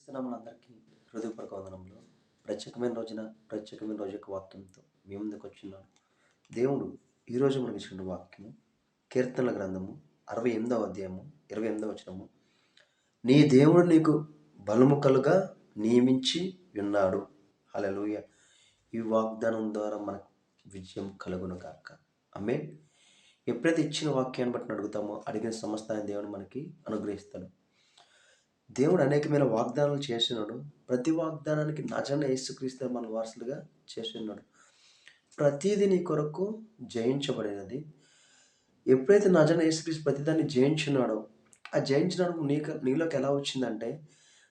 క్రీస్తునామమున అందరికీ హృదయపూర్వక వందనములు. ప్రత్యేకమైన రోజు యొక్క వాక్యంతో మీ ముందుకు వచ్చున్నాను. దేవుడు ఈరోజు మనకి ఇచ్చిన వాక్యము కీర్తనల గ్రంథము 68వ అధ్యాయము 28వ వచనము. నీ దేవుడు నీకు బలముకలుగా నియమించి ఉన్నాడు. హల్లెలూయా. ఈ వాగ్దానం ద్వారా మనకు విజయం కలుగును గాక. ఆమేన్. ఎప్పుడైతే ఇచ్చిన వాక్యాన్ని బట్టి అడుగుతామో అడిగిన సమస్తాన్ని దేవుడు మనకి అనుగ్రహిస్తాడు. దేవుడు అనేకమైన వాగ్దానాలు చేస్తున్నాడు. ప్రతి వాగ్దానానికి నజరైన యేసుక్రీస్తు మన వారసులుగా చేస్తున్నాడు. ప్రతిదీ నీ కొరకు జయించబడినది. ఎప్పుడైతే నజరైన యేసుక్రీస్తు ప్రతిదాన్ని జయించున్నాడో, ఆ జయించినప్పుడు నీలోకి ఎలా వచ్చిందంటే,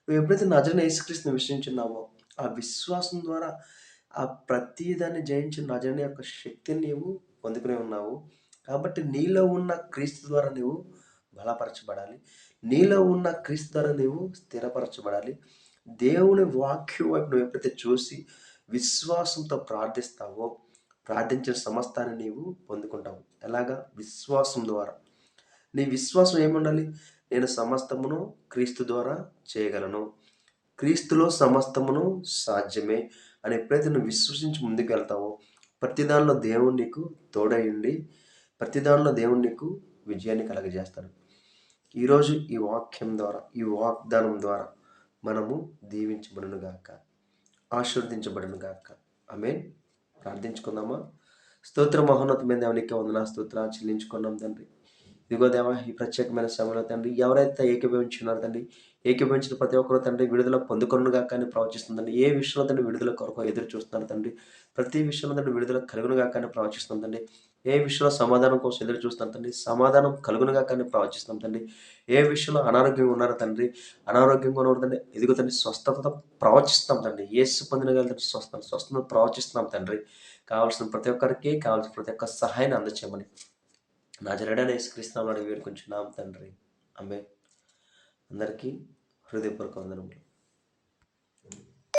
నువ్వు ఎప్పుడైతే నజరైన యేసుక్రీస్తుని విశ్వసించున్నావో, ఆ విశ్వాసం ద్వారా ఆ ప్రతిదాన్ని జయించిన నజరైన యొక్క శక్తిని నీవు పొందుకునే ఉన్నావు. కాబట్టి నీలో ఉన్న క్రీస్తు ద్వారా నీవు బలపరచబడాలి. నీలో ఉన్న క్రీస్తు ద్వారా నీవు స్థిరపరచబడాలి. దేవుని వాక్యం వైపు నువ్వు ఎప్పుడైతే చూసి విశ్వాసంతో ప్రార్థిస్తావో, ప్రార్థించిన సమస్తాన్ని నీవు పొందుకుంటావు. ఎలాగా? విశ్వాసం ద్వారా. నీ విశ్వాసం ఏముండాలి? నేను సమస్తమును క్రీస్తు ద్వారా చేయగలను, క్రీస్తులో సమస్తమును సాధ్యమే అని ఎప్పుడైతే నువ్వు విశ్వసించి ముందుకు వెళ్తావో, ప్రతి దానిలో దేవుడు నీకు తోడై ఉండి ప్రతి దానిలో దేవుడు నీకు విజయాన్ని కలగజేస్తాడు. ఈరోజు ఈ వాక్యం ద్వారా, ఈ వాగ్దానం ద్వారా మనము దీవించబడును గాక, ఆశీర్వదించబడును గాక. ఆమేన్. ప్రార్థించుకుందామా? స్తోత్ర మహోన్నతమైన దేవునికి వందనాలు స్తోత్రాలు చెల్లించుకున్నాం తండ్రి. ఇదిగో దేవా, ఈ ప్రత్యేకమైన సమయంలో తండ్రి ఎవరైతే ఏకీభవించున్నారో తండ్రి, ఏకీభవించిన ప్రతి ఒక్కరు తండ్రి విడుదల పొందుకొనుగా గాక అని ప్రవచిస్తుందండి. ఏ విషయంలో తండ్రి విడుదల కొరకు ఎదురు చూస్తున్నారు తండ్రి, ప్రతి విషయంలో తండ్రి విడుదల కలుగునుగా కానీ ప్రవచిస్తుంది తండ్రి. ఏ విషయంలో సమాధానం కోసం ఎదురు చూస్తున్నాం తండ్రి, సమాధానం కలుగునుగా కానీ ప్రవచిస్తున్నాం తండ్రి. ఏ విషయంలో అనారోగ్యంగా ఉన్నారో తండ్రి, అనారోగ్యంగా ఉన్నారు తండ్రి, ఎదుగు తండ్రి స్వస్థతతో ప్రవచిస్తాం తండ్రి. యేసు పొందిన తండ్రి స్వస్థత ప్రవచిస్తున్నాం తండ్రి. కావాల్సిన ప్రతి ఒక్కరికి కావాల్సిన ప్రతి ఒక్క సహాయాన్ని అందచేయమని నజరేయుడైన యేసుక్రీస్తు నామమున వేడుకొంచున్నాం తండ్రి. ఆమేన్. అందరికీ హృదయపూర్వక వందనములు.